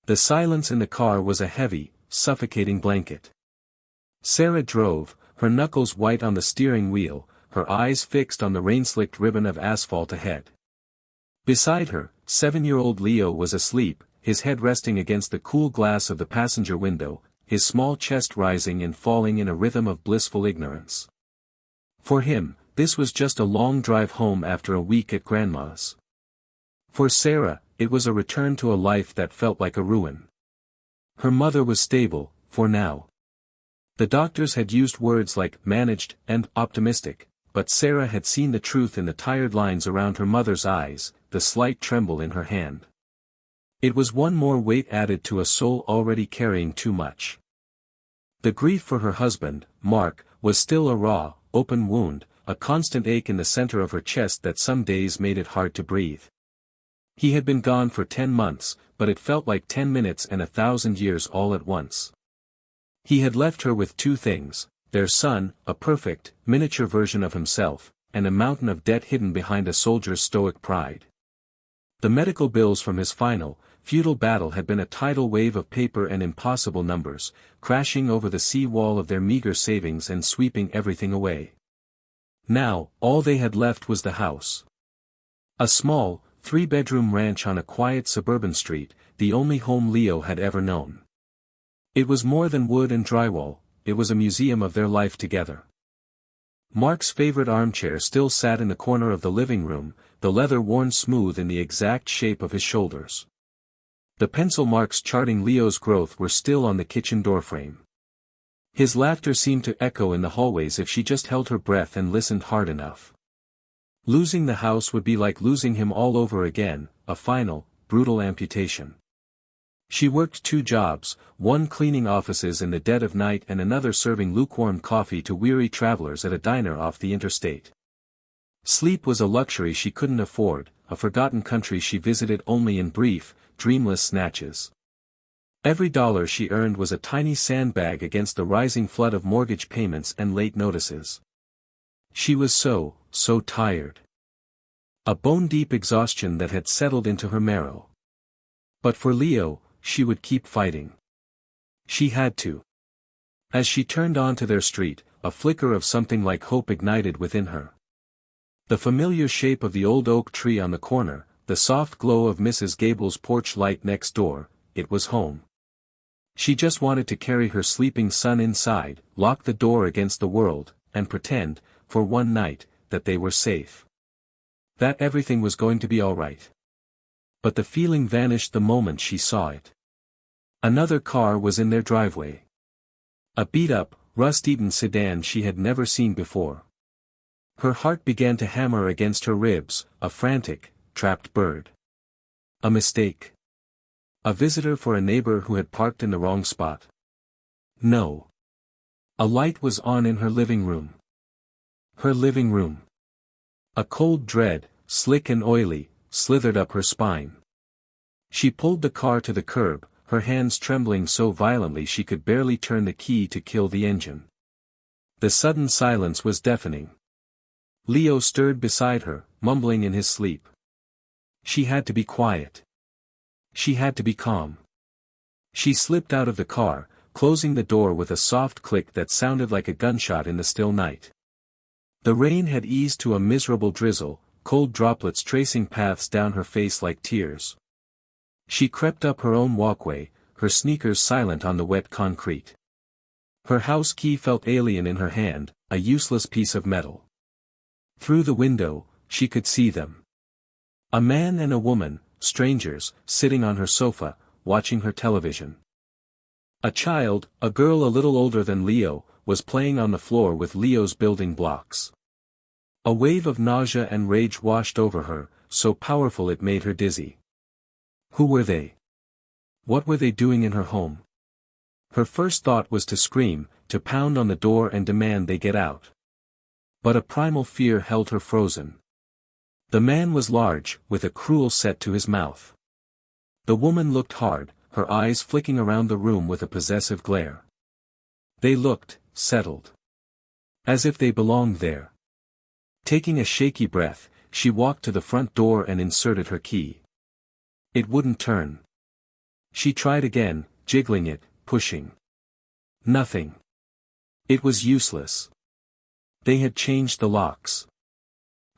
The silence in the car was a heavy, suffocating blanket. Sarah drove, her knuckles white on the steering wheel, her eyes fixed on the rain-slicked ribbon of asphalt ahead. Beside her, 7-year-old Leo was asleep, his head resting against the cool glass of the passenger window, his small chest rising and falling in a rhythm of blissful ignorance. For him, this was just a long drive home after a week at Grandma's. For Sarah, it was a return to a life that felt like a ruin. Her mother was stable, for now. The doctors had used words like managed and optimistic, but Sarah had seen the truth in the tired lines around her mother's eyes, the slight tremble in her hand. It was one more weight added to a soul already carrying too much. The grief for her husband, Mark, was still a raw, open wound, a constant ache in the center of her chest that some days made it hard to breathe. He had been gone for 10 months, but it felt like 10 minutes and 1,000 years all at once. He had left her with two things, their son, a perfect, miniature version of himself, and a mountain of debt hidden behind a soldier's stoic pride. The medical bills from his final, futile battle had been a tidal wave of paper and impossible numbers, crashing over the sea wall of their meager savings and sweeping everything away. Now, all they had left was the house. A small, 3-bedroom ranch on a quiet suburban street, the only home Leo had ever known. It was more than wood and drywall, it was a museum of their life together. Mark's favorite armchair still sat in the corner of the living room, the leather worn smooth in the exact shape of his shoulders. The pencil marks charting Leo's growth were still on the kitchen doorframe. His laughter seemed to echo in the hallways if she just held her breath and listened hard enough. Losing the house would be like losing him all over again, a final, brutal amputation. She worked 2 jobs, one cleaning offices in the dead of night and another serving lukewarm coffee to weary travelers at a diner off the interstate. Sleep was a luxury she couldn't afford, a forgotten country she visited only in brief, dreamless snatches. Every dollar she earned was a tiny sandbag against the rising flood of mortgage payments and late notices. She was so tired. A bone-deep exhaustion that had settled into her marrow. But for Leo, she would keep fighting. She had to. As she turned onto their street, a flicker of something like hope ignited within her. The familiar shape of the old oak tree on the corner, the soft glow of Mrs. Gable's porch light next door, it was home. She just wanted to carry her sleeping son inside, lock the door against the world, and pretend, for one night, that they were safe. That everything was going to be all right. But the feeling vanished the moment she saw it. Another car was in their driveway. A beat-up, rust-eaten sedan she had never seen before. Her heart began to hammer against her ribs, a frantic, trapped bird. A mistake. A visitor for a neighbor who had parked in the wrong spot. No. A light was on in her living room. Her living room. A cold dread, slick and oily, slithered up her spine. She pulled the car to the curb, her hands trembling so violently she could barely turn the key to kill the engine. The sudden silence was deafening. Leo stirred beside her, mumbling in his sleep. She had to be quiet. She had to be calm. She slipped out of the car, closing the door with a soft click that sounded like a gunshot in the still night. The rain had eased to a miserable drizzle, cold droplets tracing paths down her face like tears. She crept up her own walkway, her sneakers silent on the wet concrete. Her house key felt alien in her hand, a useless piece of metal. Through the window, she could see them. A man and a woman, strangers, sitting on her sofa, watching her television. A child, a girl a little older than Leo, was playing on the floor with Leo's building blocks. A wave of nausea and rage washed over her, so powerful it made her dizzy. Who were they? What were they doing in her home? Her first thought was to scream, to pound on the door and demand they get out. But a primal fear held her frozen. The man was large, with a cruel set to his mouth. The woman looked hard, her eyes flicking around the room with a possessive glare. They looked settled. As if they belonged there. Taking a shaky breath, she walked to the front door and inserted her key. It wouldn't turn. She tried again, jiggling it, pushing. Nothing. It was useless. They had changed the locks.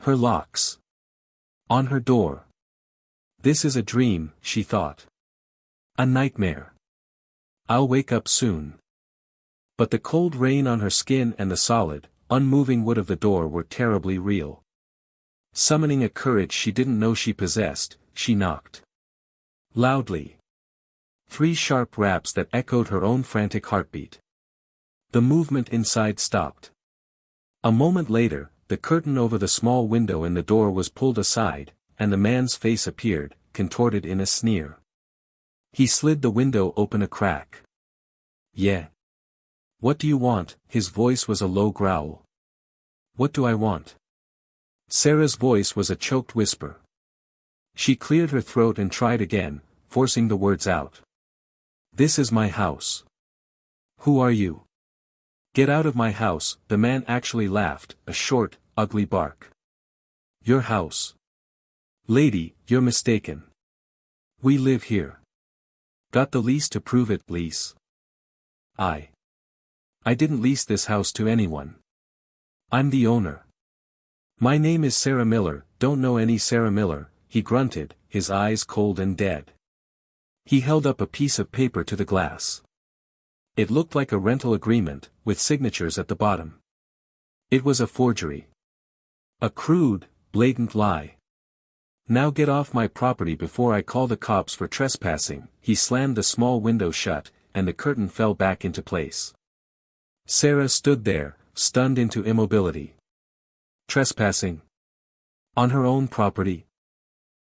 Her locks. On her door. This is a dream, she thought. A nightmare. I'll wake up soon. But the cold rain on her skin and the solid, unmoving wood of the door were terribly real. Summoning a courage she didn't know she possessed, she knocked. Loudly. 3 sharp raps that echoed her own frantic heartbeat. The movement inside stopped. A moment later, the curtain over the small window in the door was pulled aside, and the man's face appeared, contorted in a sneer. He slid the window open a crack. Yeah. What do you want? His voice was a low growl. What do I want? Sarah's voice was a choked whisper. She cleared her throat and tried again, forcing the words out. This is my house. Who are you? Get out of my house, the man actually laughed, a short, ugly bark. Your house. Lady, you're mistaken. We live here. Got the lease to prove it, lease? I didn't lease this house to anyone. I'm the owner. My name is Sarah Miller, don't know any Sarah Miller, he grunted, his eyes cold and dead. He held up a piece of paper to the glass. It looked like a rental agreement, with signatures at the bottom. It was a forgery. A crude, blatant lie. Now get off my property before I call the cops for trespassing. He slammed the small window shut, and the curtain fell back into place. Sarah stood there, stunned into immobility. Trespassing? On her own property?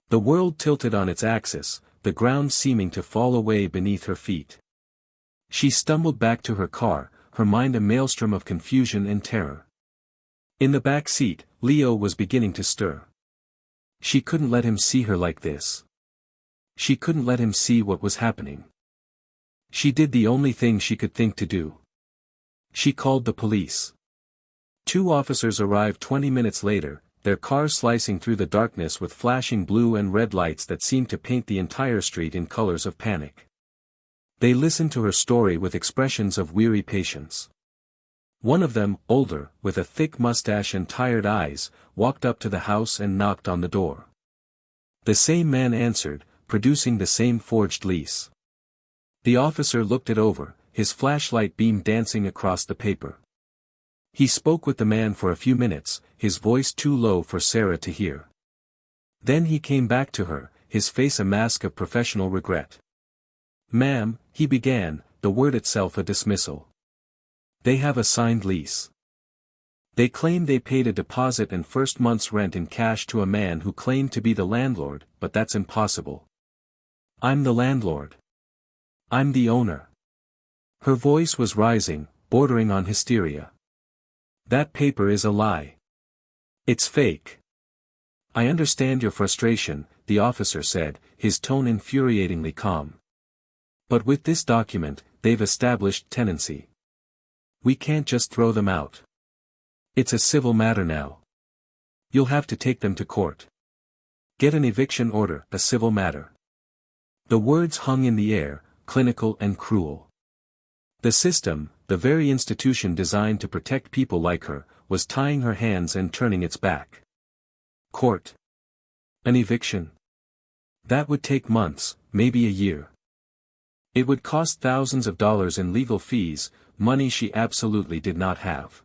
The world tilted on its axis, the ground seeming to fall away beneath her feet. She stumbled back to her car, her mind a maelstrom of confusion and terror. In the back seat, Leo was beginning to stir. She couldn't let him see her like this. She couldn't let him see what was happening. She did the only thing she could think to do. She called the police. 2 officers arrived 20 minutes later, their cars slicing through the darkness with flashing blue and red lights that seemed to paint the entire street in colors of panic. They listened to her story with expressions of weary patience. One of them, older, with a thick mustache and tired eyes, walked up to the house and knocked on the door. The same man answered, producing the same forged lease. The officer looked it over, his flashlight beam dancing across the paper. He spoke with the man for a few minutes, his voice too low for Sarah to hear. Then he came back to her, his face a mask of professional regret. Ma'am, he began, the word itself a dismissal. They have a signed lease. They claim they paid a deposit and first month's rent in cash to a man who claimed to be the landlord, but that's impossible. I'm the landlord. I'm the owner. Her voice was rising, bordering on hysteria. That paper is a lie. It's fake. I understand your frustration, the officer said, his tone infuriatingly calm. But with this document, they've established tenancy. We can't just throw them out. It's a civil matter now. You'll have to take them to court. Get an eviction order, a civil matter. The words hung in the air, clinical and cruel. The system, the very institution designed to protect people like her, was tying her hands and turning its back. Court. An eviction. That would take months, maybe a year. It would cost thousands of dollars in legal fees, money she absolutely did not have.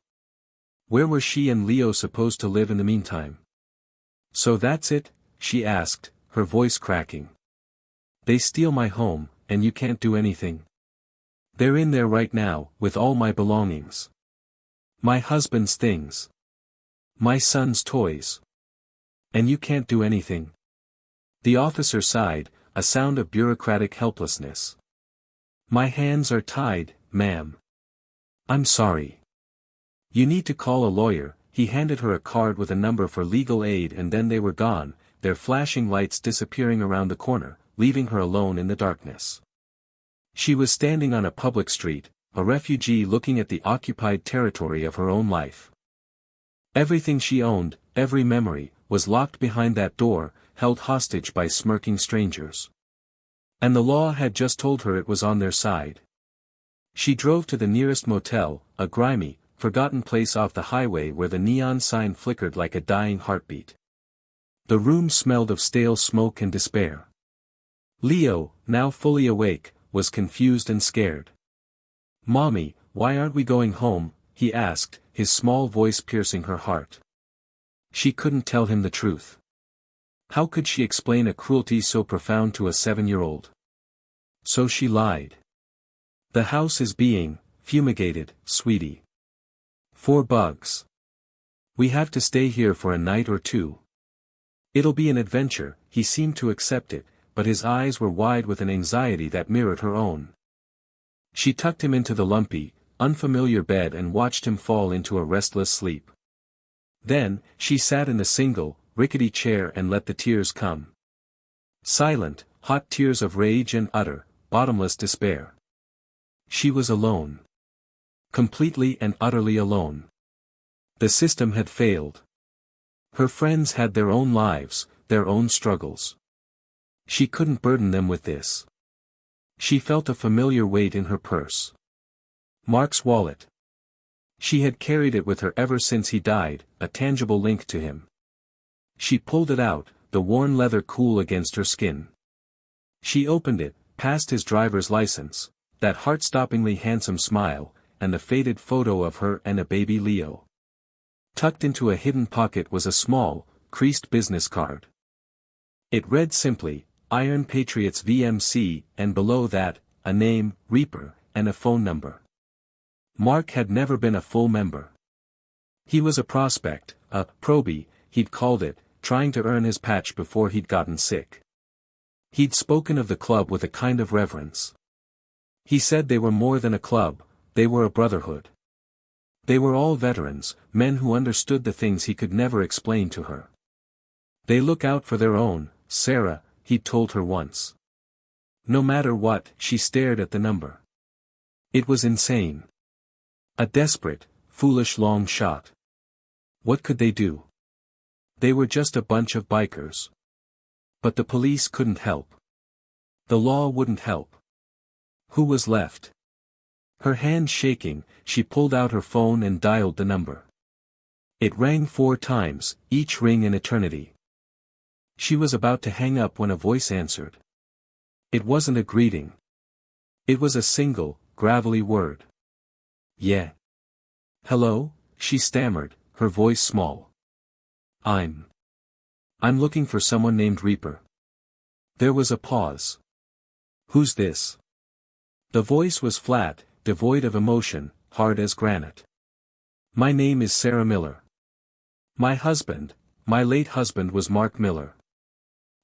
Where were she and Leo supposed to live in the meantime? So that's it? She asked, her voice cracking. They steal my home, and you can't do anything? They're in there right now, with all my belongings. My husband's things. My son's toys. And you can't do anything? The officer sighed, a sound of bureaucratic helplessness. My hands are tied, ma'am. I'm sorry. You need to call a lawyer. He handed her a card with a number for legal aid and then they were gone, their flashing lights disappearing around the corner, leaving her alone in the darkness. She was standing on a public street, a refugee looking at the occupied territory of her own life. Everything she owned, every memory, was locked behind that door, held hostage by smirking strangers. And the law had just told her it was on their side. She drove to the nearest motel, a grimy, forgotten place off the highway where the neon sign flickered like a dying heartbeat. The room smelled of stale smoke and despair. Leo, now fully awake, was confused and scared. "Mommy, why aren't we going home?" he asked, his small voice piercing her heart. She couldn't tell him the truth. How could she explain a cruelty so profound to a 7-year-old? So she lied. "The house is being fumigated, sweetie. 4 bugs. We have to stay here for a night or 2. It'll be an adventure." He seemed to accept it, but his eyes were wide with an anxiety that mirrored her own. She tucked him into the lumpy, unfamiliar bed and watched him fall into a restless sleep. Then, she sat in the single, rickety chair and let the tears come. Silent, hot tears of rage and utter, bottomless despair. She was alone. Completely and utterly alone. The system had failed. Her friends had their own lives, their own struggles. She couldn't burden them with this. She felt a familiar weight in her purse. Mark's wallet. She had carried it with her ever since he died, a tangible link to him. She pulled it out, the worn leather cool against her skin. She opened it, past his driver's license, that heart-stoppingly handsome smile, and the faded photo of her and a baby Leo. Tucked into a hidden pocket was a small, creased business card. It read simply, "Iron Patriots VMC," and below that, a name, Reaper, and a phone number. Mark had never been a full member. He was a prospect, a probie, he'd called it, trying to earn his patch before he'd gotten sick. He'd spoken of the club with a kind of reverence. He said they were more than a club, they were a brotherhood. They were all veterans, men who understood the things he could never explain to her. "They look out for their own, Sarah," he'd told her once. No matter what, she stared at the number. It was insane. A desperate, foolish long shot. What could they do? They were just a bunch of bikers. But the police couldn't help. The law wouldn't help. Who was left? Her hand shaking, she pulled out her phone and dialed the number. It rang 4 times, each ring an eternity. She was about to hang up when a voice answered. It wasn't a greeting. It was a single, gravelly word. "Yeah. Hello?" she stammered, her voice small. I'm looking for someone named Reaper." There was a pause. "Who's this?" The voice was flat, devoid of emotion, hard as granite. "My name is Sarah Miller. My late husband was Mark Miller.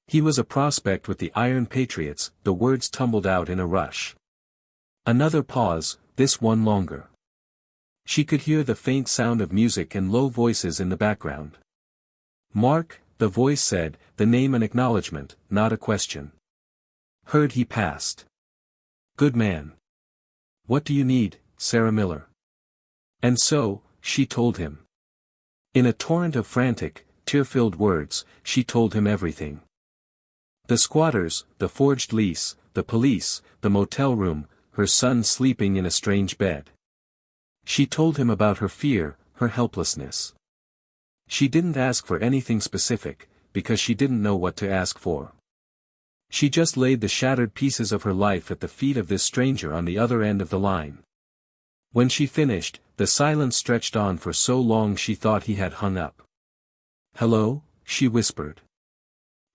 He was a prospect with the Iron Patriots." The words tumbled out in a rush. Another pause, this one longer. She could hear the faint sound of music and low voices in the background. "Mark," the voice said, the name an acknowledgement, not a question. "Heard he passed. Good man. What do you need, Sarah Miller?" And so, she told him. In a torrent of frantic, tear-filled words, she told him everything. The squatters, the forged lease, the police, the motel room, her son sleeping in a strange bed. She told him about her fear, her helplessness. She didn't ask for anything specific, because she didn't know what to ask for. She just laid the shattered pieces of her life at the feet of this stranger on the other end of the line. When she finished, the silence stretched on for so long she thought he had hung up. "Hello," she whispered.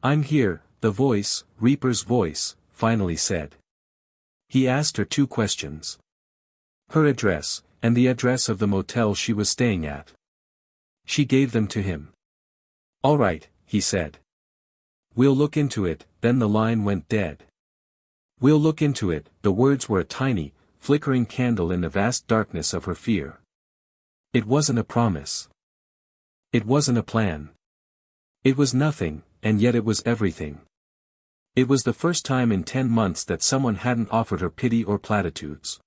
"I'm here," the voice, Reaper's voice, finally said. He asked her 2 questions. Her address, and the address of the motel she was staying at. She gave them to him. "All right," he said. "We'll look into it." Then the line went dead. "We'll look into it." The words were a tiny, flickering candle in the vast darkness of her fear. It wasn't a promise. It wasn't a plan. It was nothing, and yet it was everything. It was the first time in 10 months that someone hadn't offered her pity or platitudes.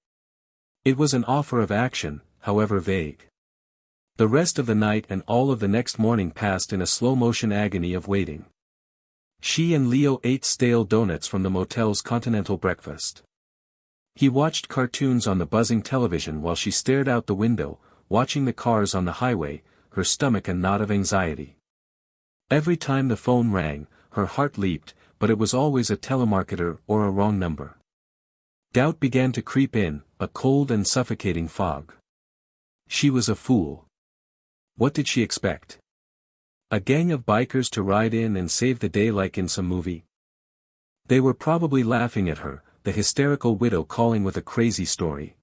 It was an offer of action, however vague. The rest of the night and all of the next morning passed in a slow-motion agony of waiting. She and Leo ate stale donuts from the motel's continental breakfast. He watched cartoons on the buzzing television while she stared out the window, watching the cars on the highway, her stomach a knot of anxiety. Every time the phone rang, her heart leaped, but it was always a telemarketer or a wrong number. Doubt began to creep in, a cold and suffocating fog. She was a fool. What did she expect? A gang of bikers to ride in and save the day like in some movie? They were probably laughing at her, the hysterical widow calling with a crazy story.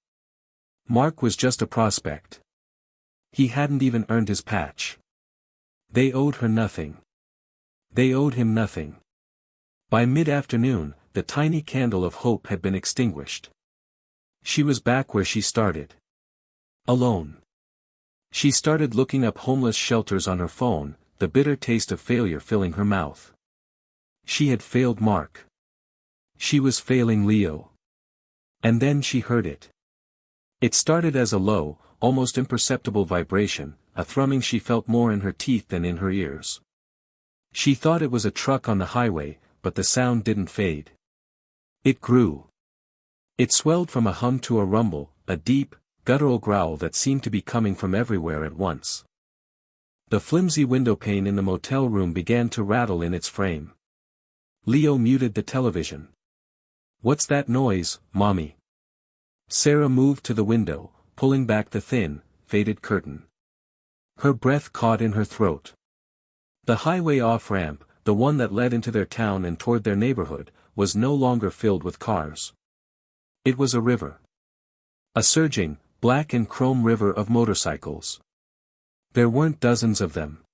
Mark was just a prospect. He hadn't even earned his patch. They owed her nothing. They owed him nothing. By mid-afternoon, the tiny candle of hope had been extinguished. She was back where she started. Alone. She started looking up homeless shelters on her phone, the bitter taste of failure filling her mouth. She had failed Mark. She was failing Leo. And then she heard it. It started as a low, almost imperceptible vibration, a thrumming she felt more in her teeth than in her ears. She thought it was a truck on the highway, but the sound didn't fade. It grew. It swelled from a hum to a rumble, a deep, guttural growl that seemed to be coming from everywhere at once. The flimsy windowpane in the motel room began to rattle in its frame. Leo muted the television. "What's that noise, Mommy?" Sarah moved to the window, pulling back the thin, faded curtain. Her breath caught in her throat. The highway off-ramp, the one that led into their town and toward their neighborhood, was no longer filled with cars. It was a river. A surging, black and chrome river of motorcycles. There weren't dozens of them.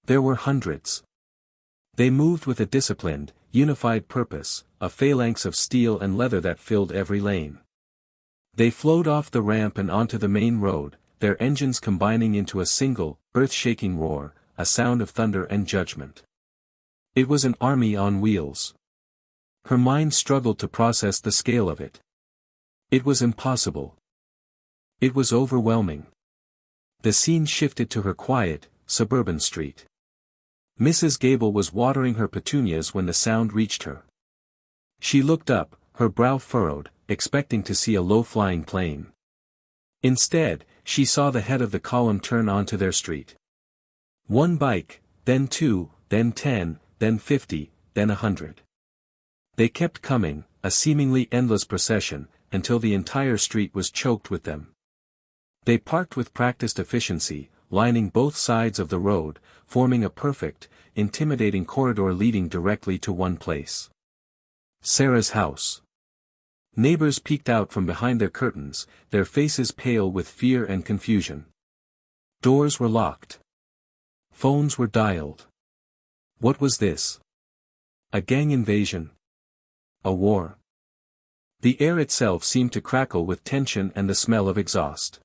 There were hundreds. They moved with a disciplined, unified purpose, a phalanx of steel and leather that filled every lane. They flowed off the ramp and onto the main road, their engines combining into a single, earth-shaking roar, a sound of thunder and judgment. It was an army on wheels. Her mind struggled to process the scale of it. It was impossible. It was overwhelming. The scene shifted to her quiet, suburban street. Mrs. Gable was watering her petunias when the sound reached her. She looked up, her brow furrowed, expecting to see a low-flying plane. Instead, she saw the head of the column turn onto their street. One bike, then 2, then 10, then 50, then 100. They kept coming, a seemingly endless procession, until the entire street was choked with them. They parked with practiced efficiency, lining both sides of the road, forming a perfect, intimidating corridor leading directly to one place. Sarah's house. Neighbors peeked out from behind their curtains, their faces pale with fear and confusion. Doors were locked. Phones were dialed. What was this? A gang invasion? A war? The air itself seemed to crackle with tension and the smell of exhaust.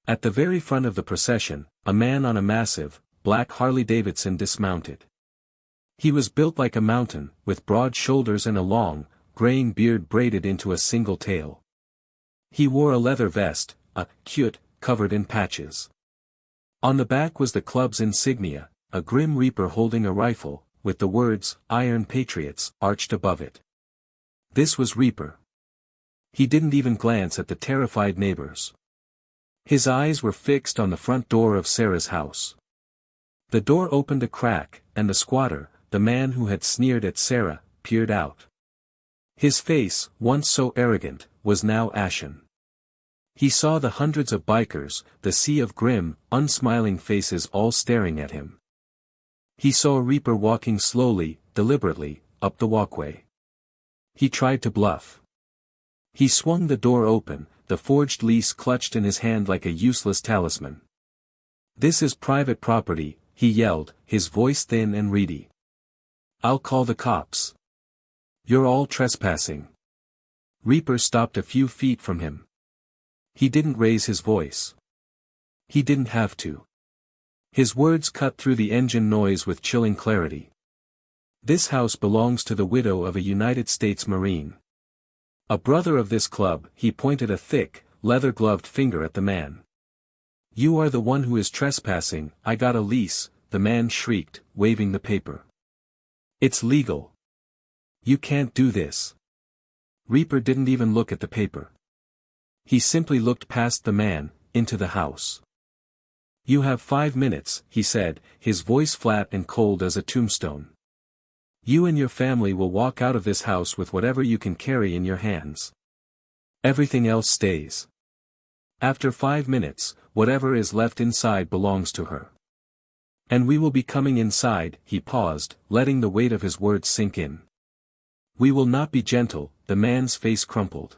At the very front of the procession, a man on a massive, black Harley-Davidson dismounted. He was built like a mountain, with broad shoulders and a long, graying beard braided into a single tail. He wore a leather vest, a cute, covered in patches. On the back was the club's insignia, a grim reaper holding a rifle, with the words, "Iron Patriots," arched above it. This was Reaper. He didn't even glance at the terrified neighbors. His eyes were fixed on the front door of Sarah's house. The door opened a crack, and the squatter, the man who had sneered at Sarah, peered out. His face, once so arrogant, was now ashen. He saw the hundreds of bikers, the sea of grim, unsmiling faces all staring at him. He saw Reaper walking slowly, deliberately, up the walkway. He tried to bluff. He swung the door open, the forged lease clutched in his hand like a useless talisman. "This is private property," he yelled, his voice thin and reedy. "I'll call the cops. You're all trespassing." Reaper stopped a few feet from him. He didn't raise his voice. He didn't have to. His words cut through the engine noise with chilling clarity. "This house belongs to the widow of a United States Marine. A brother of this club," he pointed a thick, leather-gloved finger at the man. "You are the one who is trespassing. I got a lease," the man shrieked, waving the paper. It's legal. You can't do this. Reaper didn't even look at the paper. He simply looked past the man, into the house. You have 5 minutes, he said, his voice flat and cold as a tombstone. You and your family will walk out of this house with whatever you can carry in your hands. Everything else stays. After 5 minutes, whatever is left inside belongs to her. And we will be coming inside, he paused, letting the weight of his words sink in. We will not be gentle, the man's face crumpled.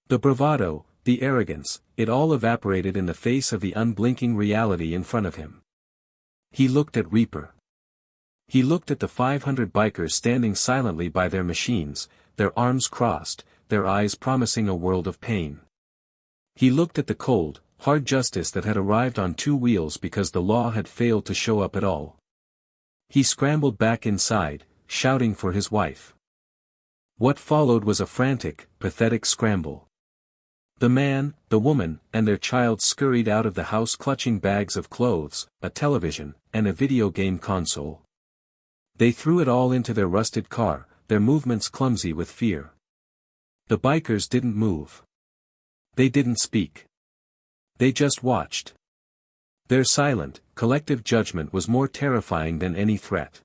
The bravado, the arrogance, it all evaporated in the face of the unblinking reality in front of him. He looked at Reaper. He looked at the 500 bikers standing silently by their machines, their arms crossed, their eyes promising a world of pain. He looked at the cold, hard justice that had arrived on 2 wheels because the law had failed to show up at all. He scrambled back inside, shouting for his wife. What followed was a frantic, pathetic scramble. The man, the woman, and their child scurried out of the house clutching bags of clothes, a television, and a video game console. They threw it all into their rusted car, their movements clumsy with fear. The bikers didn't move. They didn't speak. They just watched. Their silent, collective judgment was more terrifying than any threat.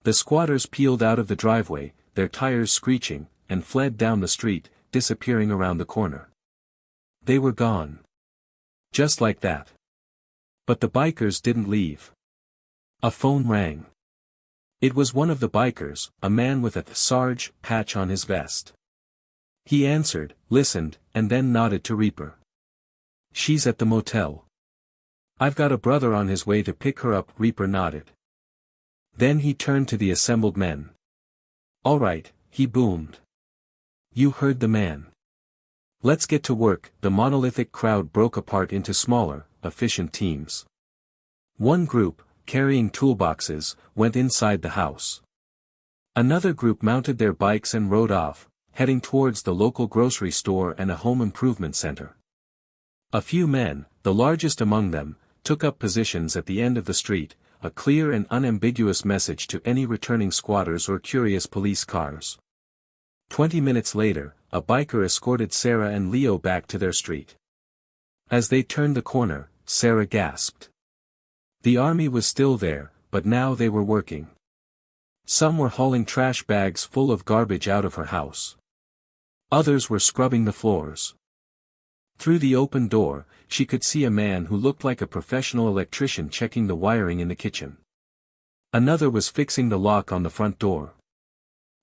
The squatters peeled out of the driveway, their tires screeching, and fled down the street, disappearing around the corner. They were gone. Just like that. But the bikers didn't leave. A phone rang. It was one of the bikers, a man with a Sarge patch on his vest. He answered, listened, and then nodded to Reaper. She's at the motel. I've got a brother on his way to pick her up, Reaper nodded. Then he turned to the assembled men. All right, he boomed. You heard the man. Let's get to work. The monolithic crowd broke apart into smaller, efficient teams. One group, carrying toolboxes, went inside the house. Another group mounted their bikes and rode off, heading towards the local grocery store and a home improvement center. A few men, the largest among them, took up positions at the end of the street, a clear and unambiguous message to any returning squatters or curious police cars. 20 minutes later, a biker escorted Sarah and Leo back to their street. As they turned the corner, Sarah gasped. The army was still there, but now they were working. Some were hauling trash bags full of garbage out of her house. Others were scrubbing the floors. Through the open door, she could see a man who looked like a professional electrician checking the wiring in the kitchen. Another was fixing the lock on the front door.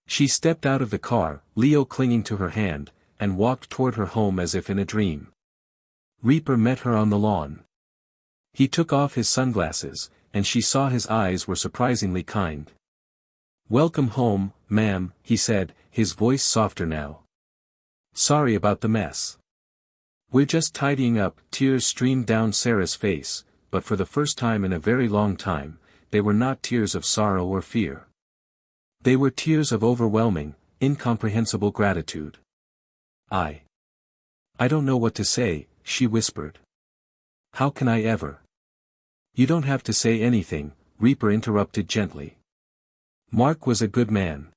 She stepped out of the car, Leo clinging to her hand, and walked toward her home as if in a dream. Reaper met her on the lawn. He took off his sunglasses, and she saw his eyes were surprisingly kind. Welcome home, ma'am, he said, his voice softer now. Sorry about the mess. We're just tidying up. Tears streamed down Sarah's face, but for the first time in a very long time, they were not tears of sorrow or fear. They were tears of overwhelming, incomprehensible gratitude. I don't know what to say, she whispered. How can I ever? You don't have to say anything, Reaper interrupted gently. Mark was a good man.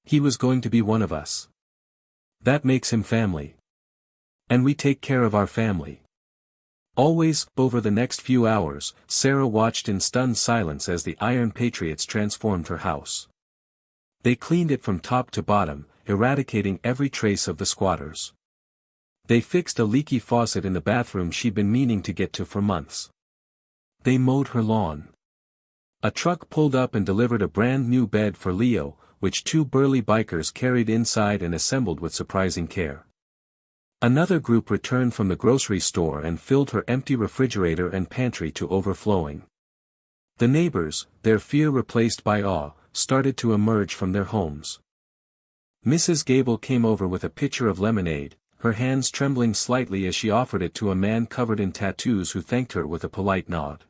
He was going to be one of us. That makes him family. And we take care of our family. Always. Over the next few hours, Sarah watched in stunned silence as the Iron Patriots transformed her house. They cleaned it from top to bottom, eradicating every trace of the squatters. They fixed a leaky faucet in the bathroom she'd been meaning to get to for months. They mowed her lawn. A truck pulled up and delivered a brand new bed for Leo, which 2 burly bikers carried inside and assembled with surprising care. Another group returned from the grocery store and filled her empty refrigerator and pantry to overflowing. The neighbors, their fear replaced by awe, started to emerge from their homes. Mrs. Gable came over with a pitcher of lemonade, her hands trembling slightly as she offered it to a man covered in tattoos who thanked her with a polite nod.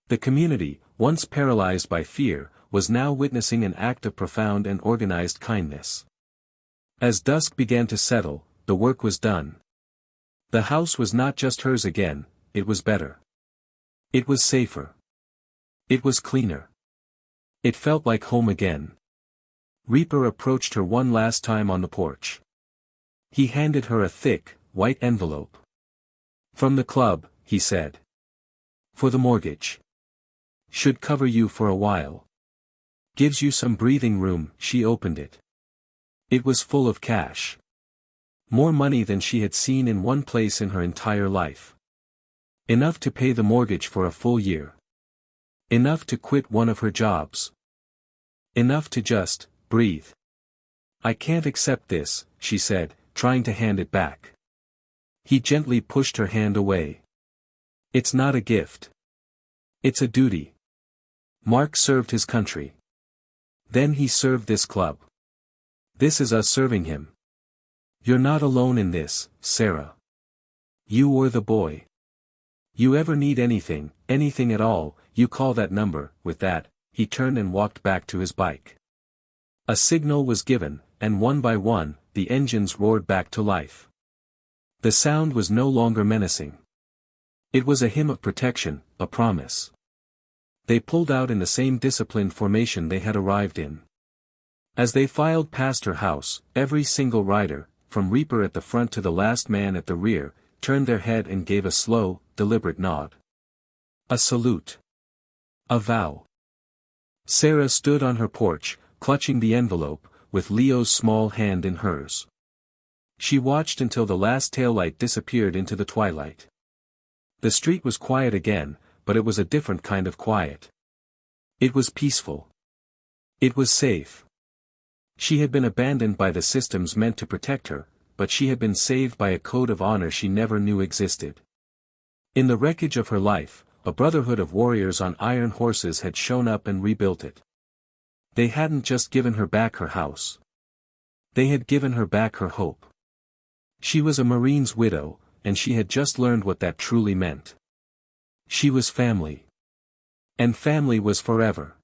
The community, once paralyzed by fear, was now witnessing an act of profound and organized kindness. As dusk began to settle, the work was done. The house was not just hers again, it was better. It was safer. It was cleaner. It felt like home again. Reaper approached her one last time on the porch. He handed her a thick, white envelope. "From the club," he said. "For the mortgage. Should cover you for a while. Gives you some breathing room." She opened it. It was full of cash. More money than she had seen in one place in her entire life. Enough to pay the mortgage for a full year. Enough to quit one of her jobs. Enough to just breathe. "I can't accept this," she said, trying to hand it back. He gently pushed her hand away. "It's not a gift. It's a duty." Mark served his country. Then he served this club. This is us serving him. You're not alone in this, Sarah. You or the boy. You ever need anything at all, you call that number." With that, he turned and walked back to his bike. A signal was given, and one by one, the engines roared back to life. The sound was no longer menacing. It was a hymn of protection, a promise. They pulled out in the same disciplined formation they had arrived in. As they filed past her house, every single rider, from Reaper at the front to the last man at the rear, turned their head and gave a slow, deliberate nod. A salute. A vow. Sarah stood on her porch, clutching the envelope, with Leo's small hand in hers. She watched until the last taillight disappeared into the twilight. The street was quiet again, but it was a different kind of quiet. It was peaceful. It was safe. She had been abandoned by the systems meant to protect her, but she had been saved by a code of honor she never knew existed. In the wreckage of her life, a brotherhood of warriors on iron horses had shown up and rebuilt it. They hadn't just given her back her house. They had given her back her hope. She was a Marine's widow, and she had just learned what that truly meant. She was family. And family was forever.